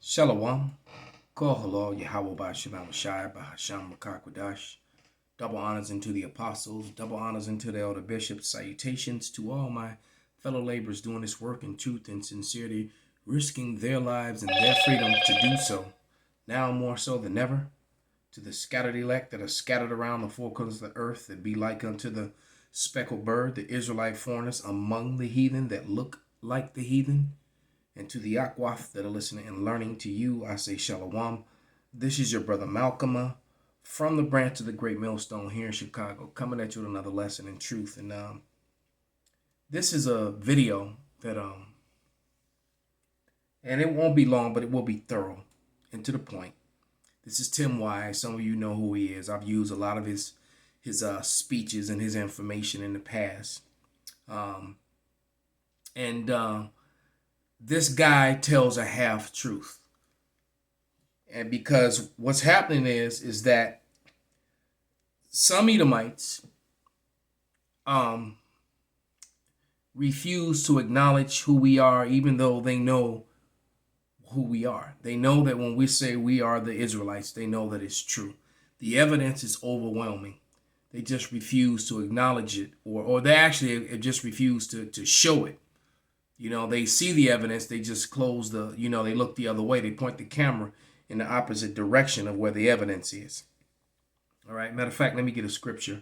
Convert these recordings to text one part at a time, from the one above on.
Shalom. Kol halal Yahweh Ba'Shem Shai Ba'Hasham Makakwadash. Double honors unto the apostles, double honors unto the elder bishops. Salutations to all my fellow laborers doing this work in truth and sincerity, risking their lives and their freedom to do so, now more so than ever. To the scattered elect that are scattered around the four corners of the earth, that be like unto the speckled bird, the Israelite foreigners among the heathen that look like the heathen. And to the Akwaf that are listening and learning, to you, I say Shalom. This is your brother Malcolm from the branch of the Great Millstone here in Chicago, coming at you with another lesson in truth. And this is a video that, and it won't be long, but it will be thorough and to the point. This is Tim Wise. Some of you know who he is. I've used a lot of his speeches and his information in the past. This guy tells a half truth. And because what's happening is that some Edomites refuse to acknowledge who we are, even though they know who we are. They know that when we say we are the Israelites, they know that it's true. The evidence is overwhelming. They just refuse to acknowledge it, or they actually just refuse to show it. You know, they see the evidence, they just close they look the other way. They point the camera in the opposite direction of where the evidence is. All right, matter of fact, let me get a scripture.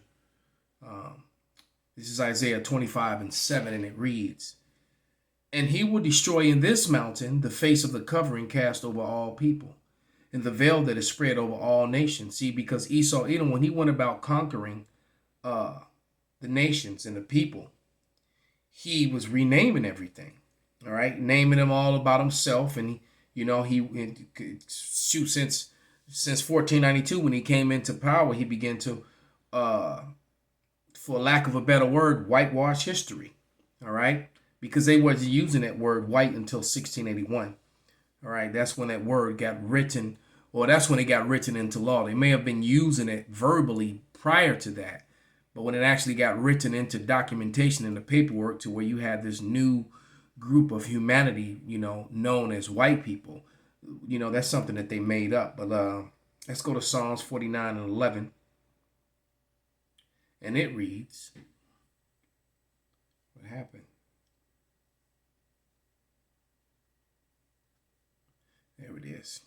This is Isaiah 25:7, and it reads, "And he will destroy in this mountain the face of the covering cast over all people, and the veil that is spread over all nations." See, because Esau, Edom, when he went about conquering the nations and the people, he was renaming everything, all right, naming them all about himself. And since 1492, when he came into power, he began to, for lack of a better word, whitewash history, all right, because they wasn't using that word white until 1681, all right. That's when that word got written, or that's when it got written into law. They may have been using it verbally prior to that, but when it actually got written into documentation in the paperwork, to where you had this new group of humanity, known as white people, that's something that they made up. But let's go to Psalms 49:11. And it reads, what happened? There it is.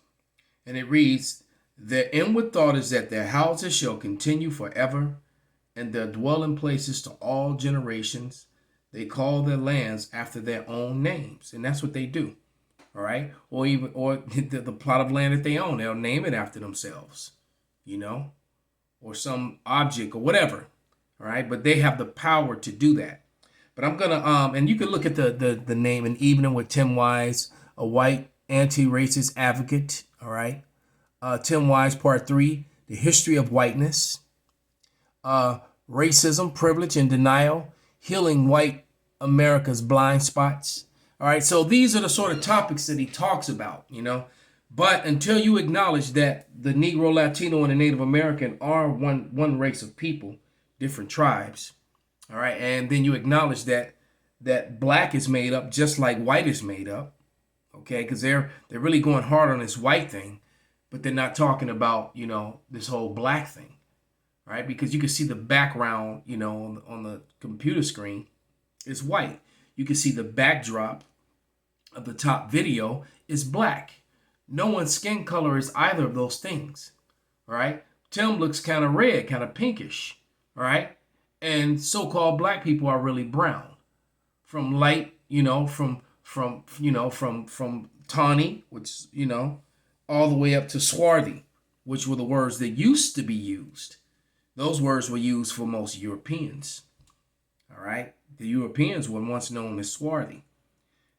And it reads, "Their inward thought is that their houses shall continue forever, and their dwelling places to all generations. They call their lands after their own names." And that's what they do. All right. Or the plot of land that they own, they'll name it after themselves, or some object or whatever. All right. But they have the power to do that. But I'm gonna and you can look at the name "An Evening with Tim Wise," a white anti-racist advocate. All right. Tim Wise, Part 3, The History of Whiteness. Racism, privilege, and denial, healing white America's blind spots. All right, so these are the sort of topics that he talks about, But until you acknowledge that the Negro, Latino, and the Native American are one race of people, different tribes, all right, and then you acknowledge that black is made up just like white is made up, okay, because they're really going hard on this white thing, but they're not talking about this whole black thing. Right, because you can see the background, on the computer screen is white. You can see the backdrop of the top video is black. No one's skin color is either of those things. All right, Tim looks kind of red, kind of pinkish. All right, and so-called black people are really brown, from light, from tawny, which all the way up to swarthy, which were the words that used to be used. Those words were used for most Europeans, all right? The Europeans were once known as swarthy,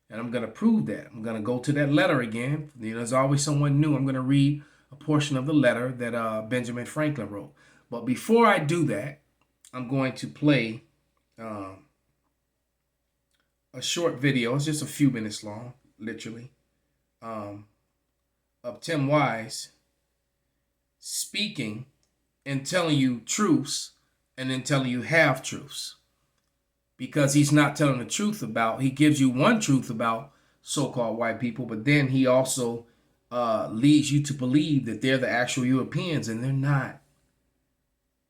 and I'm going to prove that. I'm going to go to that letter again. There's always someone new. I'm going to read a portion of the letter that Benjamin Franklin wrote. But before I do that, I'm going to play a short video. It's just a few minutes long, literally, of Tim Wise speaking and telling you truths, and then telling you half truths, because he's not telling the truth he gives you one truth about so-called white people, but then he also leads you to believe that they're the actual Europeans, and they're not.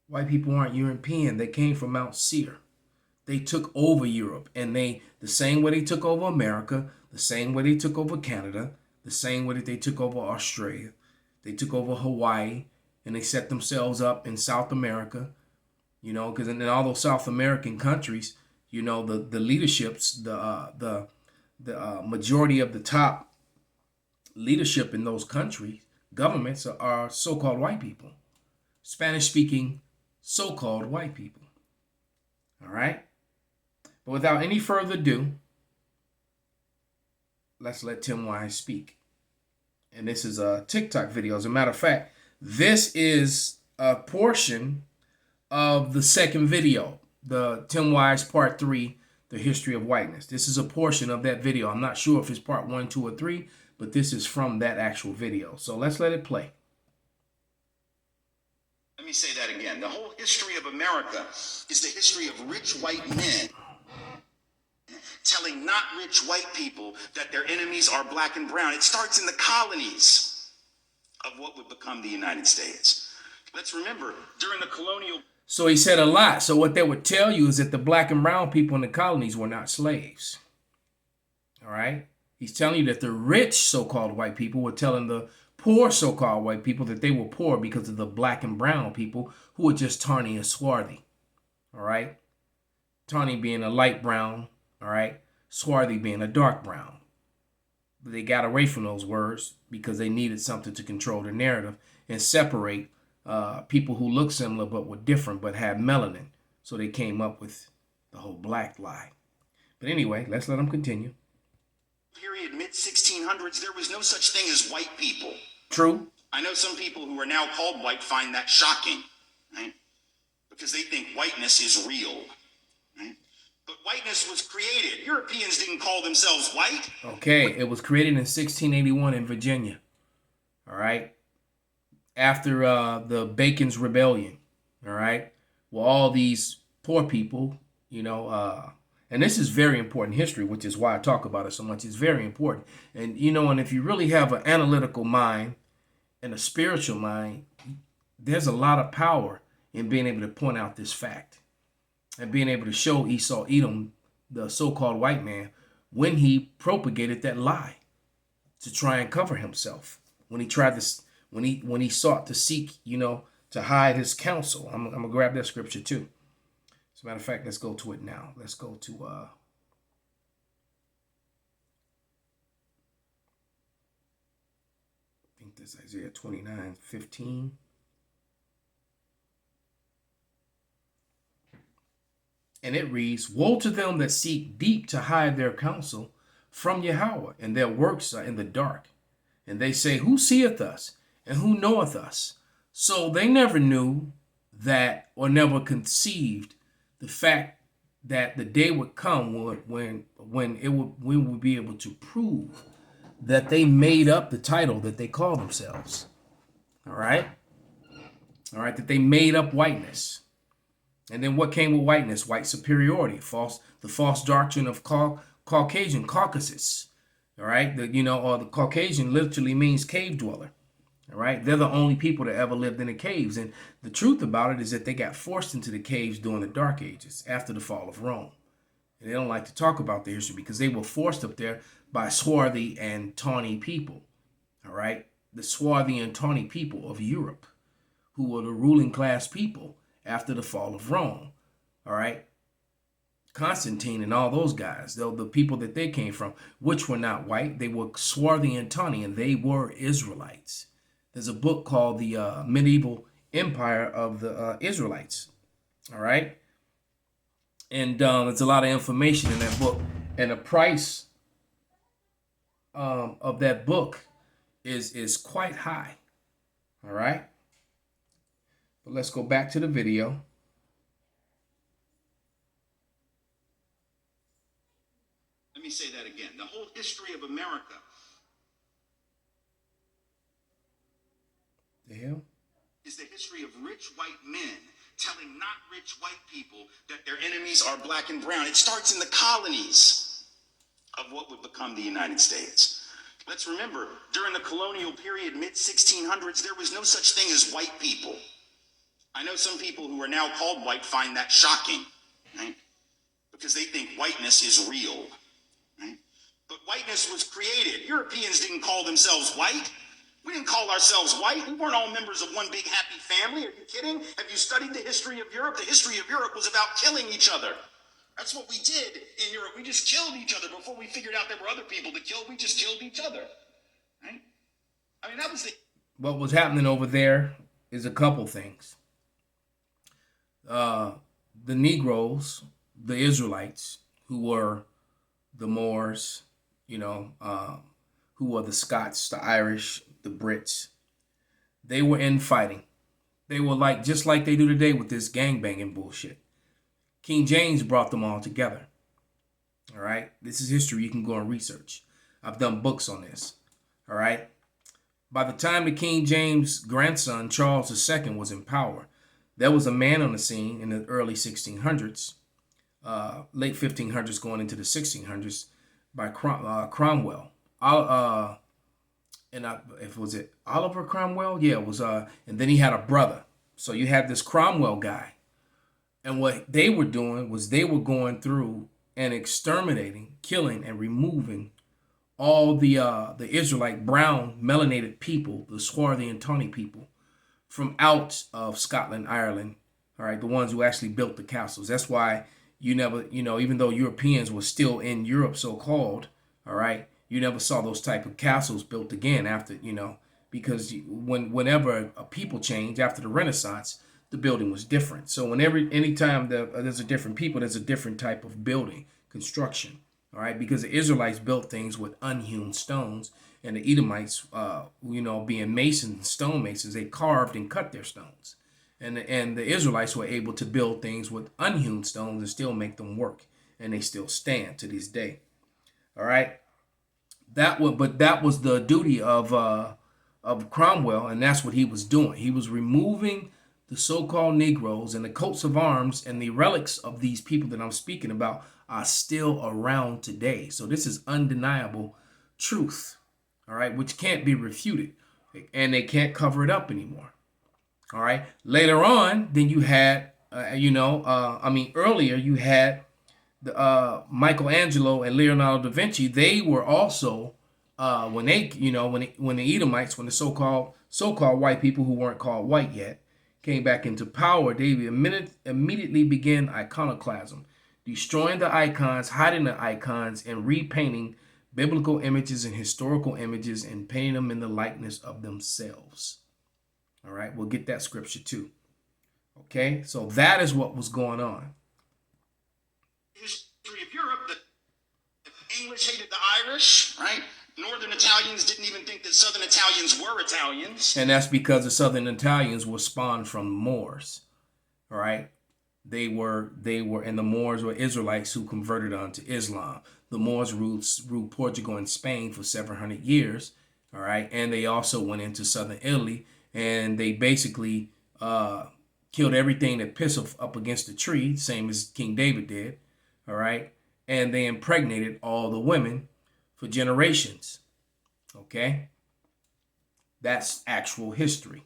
White people aren't European. They came from Mount Seir. They took over Europe, and the same way they took over America, the same way they took over Canada, the same way that they took over Australia, they took over Hawaii, and they set themselves up in South America. Because in all those South American countries, the leaderships, the majority of the top leadership in those countries, governments are so-called white people, Spanish-speaking so-called white people. All right. But without any further ado, let's let Tim Wise speak. And this is a TikTok video. As a matter of fact, this is a portion of the second video, the Tim Wise Part 3, The History of Whiteness. This is a portion of that video. I'm not sure if it's Part 1, 2, or 3, but this is from that actual video. So let's let it play. Let me say that again. The whole history of America is the history of rich white men telling not rich white people that their enemies are black and brown. It starts in the colonies of what would become the United States. Let's remember, during the colonial... So he said a lot. So what they would tell you is that the black and brown people in the colonies were not slaves. All right? He's telling you that the rich so-called white people were telling the poor so-called white people that they were poor because of the black and brown people who were just tawny and swarthy. All right? Tawny being a light brown. All right? Swarthy being a dark brown. But they got away from those words because they needed something to control the narrative and separate people who look similar but were different but had melanin. So they came up with the whole black lie. But anyway, let's let them continue. Period, mid-1600s, there was no such thing as white people. True. I know some people who are now called white find that shocking, right? Because they think whiteness is real, right? But whiteness was created. Europeans didn't call themselves white. Okay, it was created in 1681 in Virginia. All right. After the Bacon's Rebellion. All right. Well, all these poor people, and this is very important history, which is why I talk about it so much. It's very important. And, and if you really have an analytical mind and a spiritual mind, there's a lot of power in being able to point out this fact and being able to show Esau Edom, the so-called white man, when he propagated that lie to try and cover himself. When he tried to, when he sought to seek, to hide his counsel. I'm going to grab that scripture too. As a matter of fact, let's go to it now. Let's go to I think this is Isaiah 29:15. And it reads, "Woe to them that seek deep to hide their counsel from Yahweh, and their works are in the dark. And they say, Who seeth us, and who knoweth us?" So they never knew that, or never conceived the fact that the day would come when we would be able to prove that they made up the title that they call themselves. All right, that they made up whiteness. And then what came with whiteness? White superiority, the false doctrine of Caucasian, Caucasus. All right, or the Caucasian literally means cave dweller. All right, they're the only people that ever lived in the caves. And the truth about it is that they got forced into the caves during the Dark Ages after the fall of Rome. And they don't like to talk about their history because they were forced up there by swarthy and tawny people. All right, the swarthy and tawny people of Europe, who were the ruling class people after the fall of Rome. All right, Constantine and all those guys, the people that they came from, which were not white, they were swarthy and tawny, and they were Israelites. There's a book called The Medieval Empire of the Israelites. All right. And there's a lot of information in that book. And the price of that book is quite high. All right. But let's go back to the video. Let me say that again. The whole history of America. The hell? Is the history of rich white men telling not rich white people that their enemies are black and brown. It starts in the colonies of what would become the United States. Let's remember, during the colonial period, mid 1600s, there was no such thing as white people. I know some people who are now called white find that shocking, right? Because they think whiteness is real, right? But whiteness was created. Europeans didn't call themselves white. We didn't call ourselves white. We weren't all members of one big happy family. Are you kidding? Have you studied the history of Europe? The history of Europe was about killing each other. That's what we did in Europe. We just killed each other before we figured out there were other people to kill. We just killed each other, right? I mean, that was the... What was happening over there is a couple things. The Negroes, the Israelites, who were the Moors, who were the Scots, the Irish, the Brits, they were infighting. They were just like they do today with this gangbanging bullshit. King James brought them all together. All right? This is history. You can go and research. I've done books on this. All right? By the time the King James grandson, Charles II, was in power, there was a man on the scene in the early 1600s, late 1500s going into the 1600s, by Cromwell. If was it Oliver Cromwell? Yeah, it was. And then he had a brother. So you had this Cromwell guy. And what they were doing was they were going through and exterminating, killing, and removing all the Israelite brown melanated people, the swarthy and tawny people, from out of Scotland, Ireland. All right, the ones who actually built the castles. That's why you never, even though Europeans were still in Europe, so called, all right, you never saw those type of castles built again after, because whenever a people change after the Renaissance, the building was different. So anytime there's a different people, there's a different type of building construction. All right, because the Israelites built things with unhewn stones, and the Edomites, being masons and stonemasons, they carved and cut their stones, and the Israelites were able to build things with unhewn stones and still make them work, and they still stand to this day. All right, that was the duty of Cromwell, and that's what he was doing. He was removing the so-called Negroes, and the coats of arms and the relics of these people that I'm speaking about are still around today. So this is undeniable truth, all right, which can't be refuted, and they can't cover it up anymore. All right. Later on, then you had, earlier you had the Michelangelo and Leonardo da Vinci. They were also when the Edomites, when the so-called white people who weren't called white yet came back into power, they immediately began iconoclasm, destroying the icons, hiding the icons, and repainting biblical images and historical images and painting them in the likeness of themselves. All right, we'll get that scripture too. Okay, so that is what was going on. History of Europe, the English hated the Irish, right? Northern Italians didn't even think that Southern Italians were Italians. And that's because the Southern Italians were spawned from Moors. All right. They were, and the Moors were Israelites who converted onto Islam. The Moors ruled Portugal and Spain for 700 years. All right. And they also went into southern Italy, and they basically killed everything that pissed up against the tree, same as King David did. All right. And they impregnated all the women for generations. Okay? That's actual history.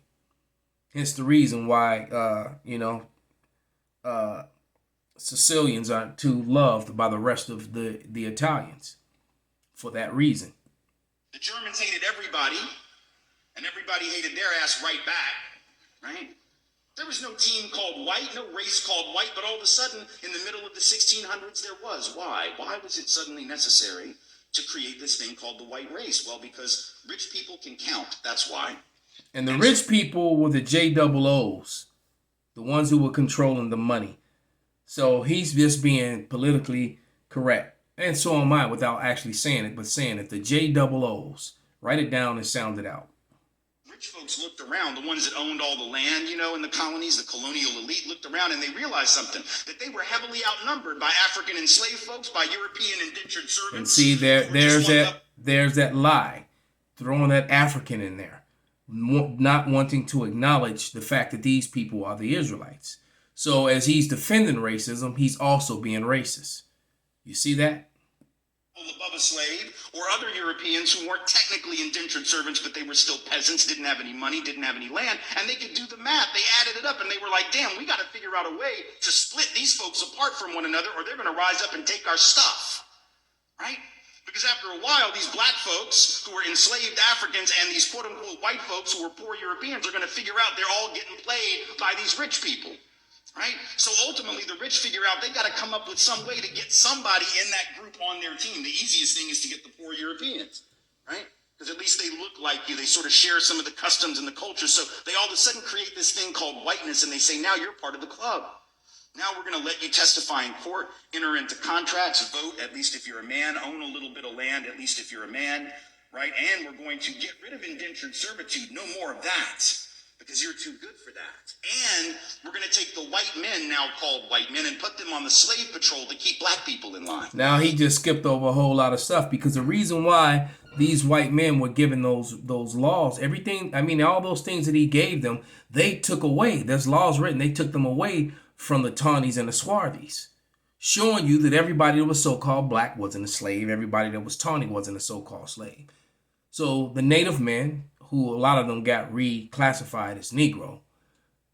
Hence the reason why, Sicilians aren't too loved by the rest of the Italians for that reason. The Germans hated everybody, and everybody hated their ass right back, right? There was no team called white, no race called white, but all of a sudden, in the middle of the 1600s, there was. Why? Why was it suddenly necessary to create this thing called the white race? Well, because rich people can count. That's why. And the rich people were the JOOs, the ones who were controlling the money. So he's just being politically correct. And so am I, without actually saying it, but saying it. The JOOs. Write it down and sound it out. Rich folks looked around, the ones that owned all the land, in the colonies, the colonial elite looked around, and they realized something, that they were heavily outnumbered by African enslaved folks, by European indentured servants. And see, there's that lie, throwing that African in there, not wanting to acknowledge the fact that these people are the Israelites. So as he's defending racism, he's also being racist. You see that? above a slave, or other Europeans who weren't technically indentured servants, but they were still peasants, didn't have any money, didn't have any land, and they could do the math. They added it up and they were like, damn, we got to figure out a way to split these folks apart from one another, or they're going to rise up and take our stuff, right? Because after a while, these black folks who were enslaved Africans and these quote unquote white folks who were poor Europeans are going to figure out they're all getting played by these rich people. Right? So ultimately, the rich figure out they got to come up with some way to get somebody in that group on their team. The easiest thing is to get the poor Europeans, right? Because at least they look like you. They sort of share some of the customs and the culture. So they all of a sudden create this thing called whiteness, and they say, now you're part of the club. Now we're going to let you testify in court, enter into contracts, vote, at least if you're a man, own a little bit of land, at least if you're a man, right? And we're going to get rid of indentured servitude. No more of that, because you're too good for that. And we're going to take the white men, now called white men, and put them on the slave patrol to keep black people in line. Now he just skipped over a whole lot of stuff, because the reason why these white men were given those laws, everything, I mean, all those things that he gave them, they took away. There's laws written, they took them away from the Tawnies and the Swarthies, showing you that everybody that was so-called black wasn't a slave. Everybody that was Tawny wasn't a so-called slave. So the native men, who a lot of them got reclassified as Negro,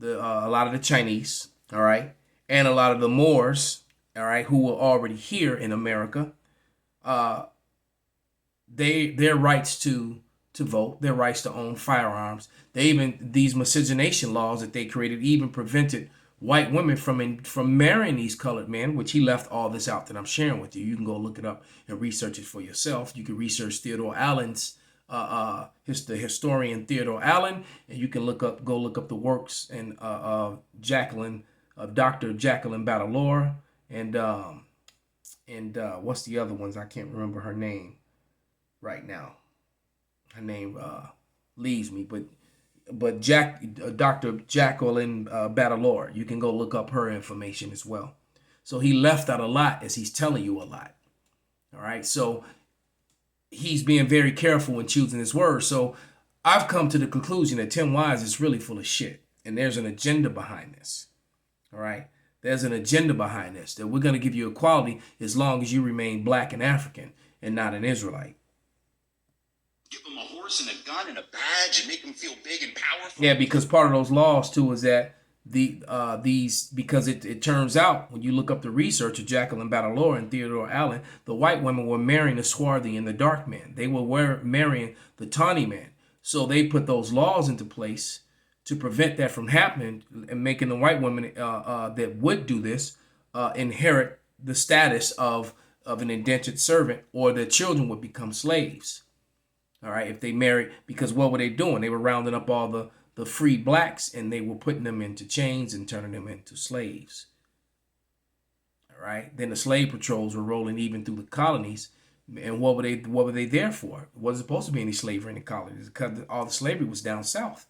a lot of the Chinese, all right, and a lot of the Moors, all right, who were already here in America, their rights to vote, their rights to own firearms, these miscegenation laws that they created even prevented white women from marrying these colored men, which he left all this out that I'm sharing with you. You can go look it up and research it for yourself. You can research Theodore Allen's the historian Theodore Allen, and you can go look up the works and Dr. Jacqueline Battalore, and what's the other ones? I can't remember her name right now. Her name leaves me, but Dr. Jacqueline Battalore, you can go look up her information as well. So he left out a lot as he's telling you a lot. All right, so he's being very careful when choosing his words. So I've come to the conclusion that Tim Wise is really full of shit, and there's an agenda behind this. All right, there's an agenda behind this, that we're going to give you equality as long as you remain black and African and not an Israelite. Give them a horse and a gun and a badge and make them feel big and powerful. Yeah, because part of those laws too is that because it turns out when you look up the research of Jacqueline Battalore and Theodore Allen, the white women were marrying the Swarthy and the dark men. They were marrying the Tawny man. So they put those laws into place to prevent that from happening, and making the white women that would do this inherit the status of an indentured servant, or their children would become slaves. All right, if they married, because what were they doing? They were rounding up all the free blacks, and they were putting them into chains and turning them into slaves. All right, then the slave patrols were rolling even through the colonies, and what were they there for? It wasn't supposed to be any slavery in the colonies, because all the slavery was down south.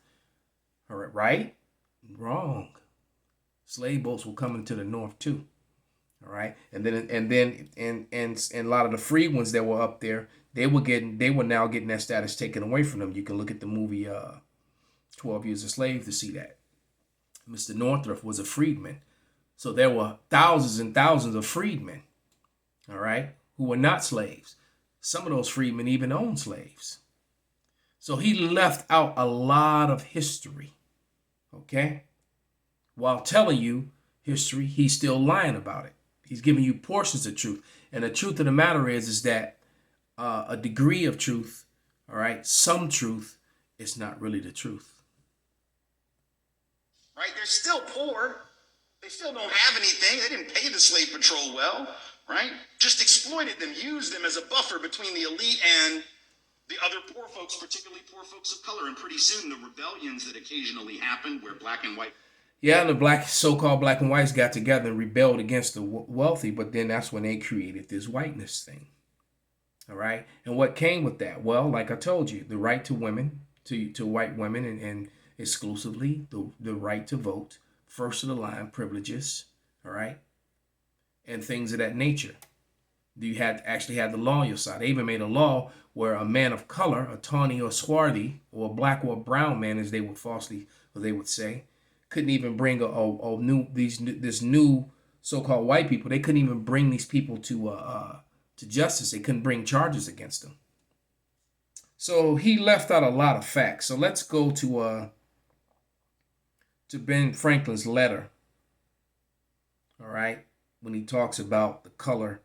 All right, right? Wrong. Slave boats were coming to the north too. All right, and a lot of the free ones that were up there, they were now getting that status taken away from them. You can look at the movie 12 Years a Slave to see that. Mr. Northrup was a freedman. So there were thousands and thousands of freedmen, all right, who were not slaves. Some of those freedmen even owned slaves. So he left out a lot of history, okay? While telling you history, he's still lying about it. He's giving you portions of truth. And the truth of the matter is that a degree of truth, all right, some truth is not really the truth. Right? They're still poor. They still don't have anything. They didn't pay the slave patrol well, right? Just exploited them, used them as a buffer between the elite and the other poor folks, particularly poor folks of color. And pretty soon the rebellions that occasionally happened where black and white... Yeah, the so-called black and whites got together and rebelled against the wealthy, but then that's when they created this whiteness thing. All right? And what came with that? Well, like I told you, the right to women, to white women, and exclusively the right to vote, first of the line privileges, all right, and things of that nature. You actually had the law on your side. They even made a law where a man of color, a Tawny or Swarthy, or a black or a brown man, as they would say, couldn't even bring this new so-called white people. They couldn't even bring these people to to justice. They couldn't bring charges against him. So he left out a lot of facts. So let's go to Ben Franklin's letter. All right, when he talks about the color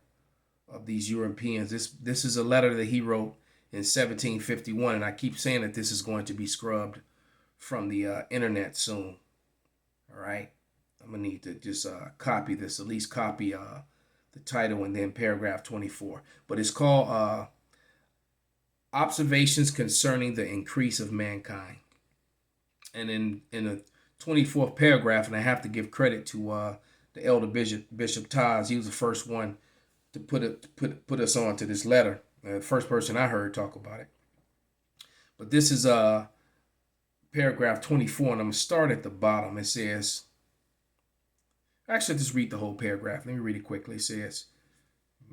of these Europeans. This is a letter that he wrote in 1751, and I keep saying that this is going to be scrubbed from the internet soon. All right, I'm gonna need to just copy this, at least copy the title and then paragraph 24. But it's called Observations Concerning the Increase of Mankind. And in the 24th paragraph, and I have to give credit to the elder Bishop Taz. He was the first one to put us on to this letter. The first person I heard talk about it. But this is paragraph 24, and I'm going to start at the bottom. It says, actually, just read the whole paragraph. Let me read it quickly. It says,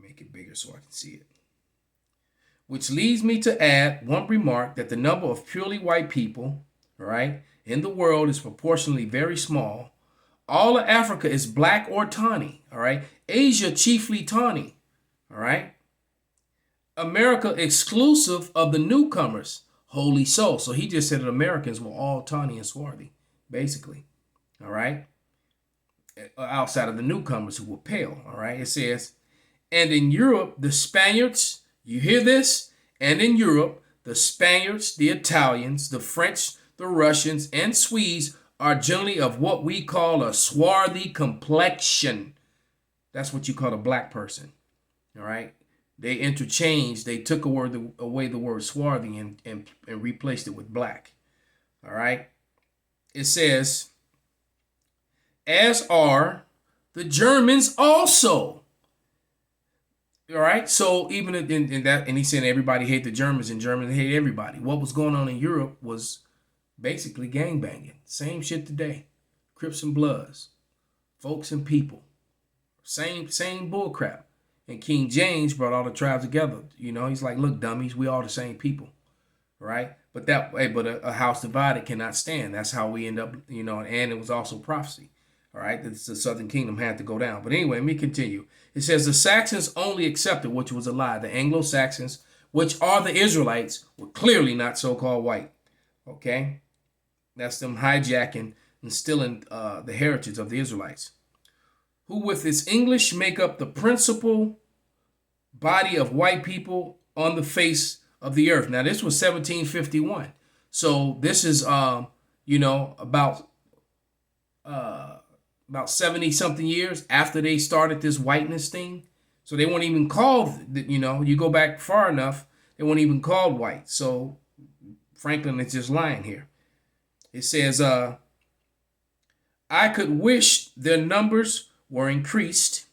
make it bigger so I can see it. Which leads me to add one remark that the number of purely white people, all right, in the world is proportionally very small. All of Africa is black or tawny, all right? Asia chiefly tawny, all right? America exclusive of the newcomers, wholly so. So he just said that Americans were all tawny and swarthy, basically, all right? Outside of the newcomers who were pale, all right? It says, and in Europe, the Spaniards, you hear this? And in Europe, the Spaniards, the Italians, the French, the Russians, and Swedes are generally of what we call a swarthy complexion. That's what you call a black person, all right? They interchanged. They took away the word swarthy and replaced it with black, all right? It says, as are the Germans also. All right, so even in that, and he said everybody hate the Germans and Germans hate everybody. What was going on in Europe was basically gangbanging. Same shit today. Crips and Bloods, folks and people. Same bullcrap. And King James brought all the tribes together. You know, he's like, look, dummies, we all the same people, right? But a house divided cannot stand. That's how we end up, you know. And it was also prophecy. All right, the southern kingdom had to go down. But anyway, let me continue. It says the Saxons only accepted, which was a lie. The Anglo-Saxons, which are the Israelites, were clearly not so-called white. Okay, that's them hijacking and stealing the heritage of the Israelites, who with its English make up the principal body of white people on the face of the earth. Now, this was 1751. So this is, you know, about 70-something years after they started this whiteness thing. So they weren't even called, you know, you go back far enough, they weren't even called white. So Franklin is just lying here. It says, I could wish their numbers were increased.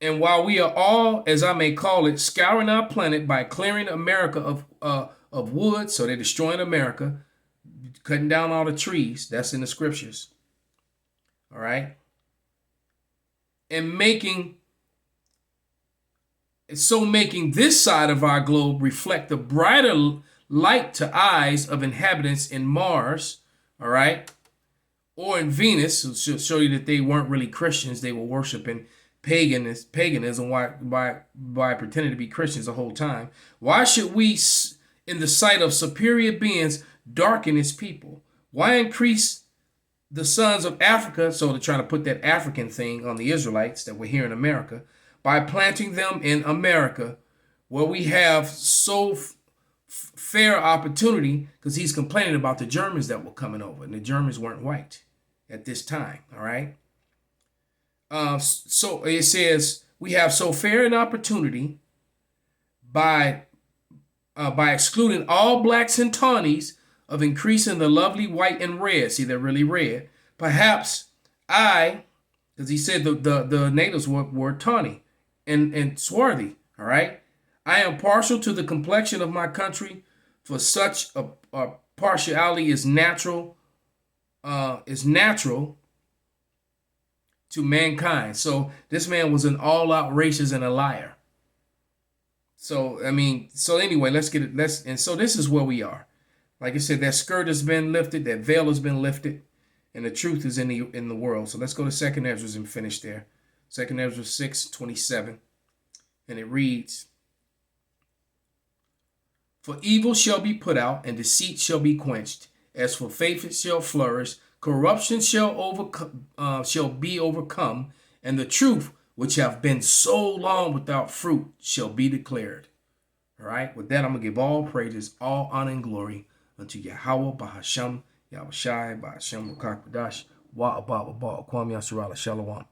And while we are all, as I may call it, scouring our planet by clearing America of wood, so they're destroying America, cutting down all the trees, that's in the scriptures. All right. And making this side of our globe reflect the brighter light to eyes of inhabitants in Mars, all right, or in Venus, to show you that they weren't really Christians. They were worshiping paganism by pretending to be Christians the whole time. Why should we, in the sight of superior beings, darken its people? Why increase the sons of Africa, so they're trying to put that African thing on the Israelites that were here in America, by planting them in America, where we have so fair opportunity, because he's complaining about the Germans that were coming over, and the Germans weren't white at this time, all right? So it says, we have so fair an opportunity by excluding all blacks and tawnies of increasing the lovely white and red. See, they're really red. Perhaps because he said the natives were tawny and swarthy, all right? I am partial to the complexion of my country, for such a partiality is natural to mankind. So this man was an all-out racist and a liar. So, I mean, so anyway, and so this is where we are. Like I said, that skirt has been lifted, that veil has been lifted, and the truth is in the world. So let's go to 2nd Ezra and finish there. 2nd Ezra 6:27. And it reads, "For evil shall be put out, and deceit shall be quenched. As for faith, it shall flourish. Corruption shall be overcome, and the truth, which have been so long without fruit, shall be declared." All right. With that, I'm gonna give all praises, all honor, and glory unto Yahweh, Bahasham, Yahushai, Bahasham, Wakakadash, Wa Abba, Kwam Yasharala, Shalom.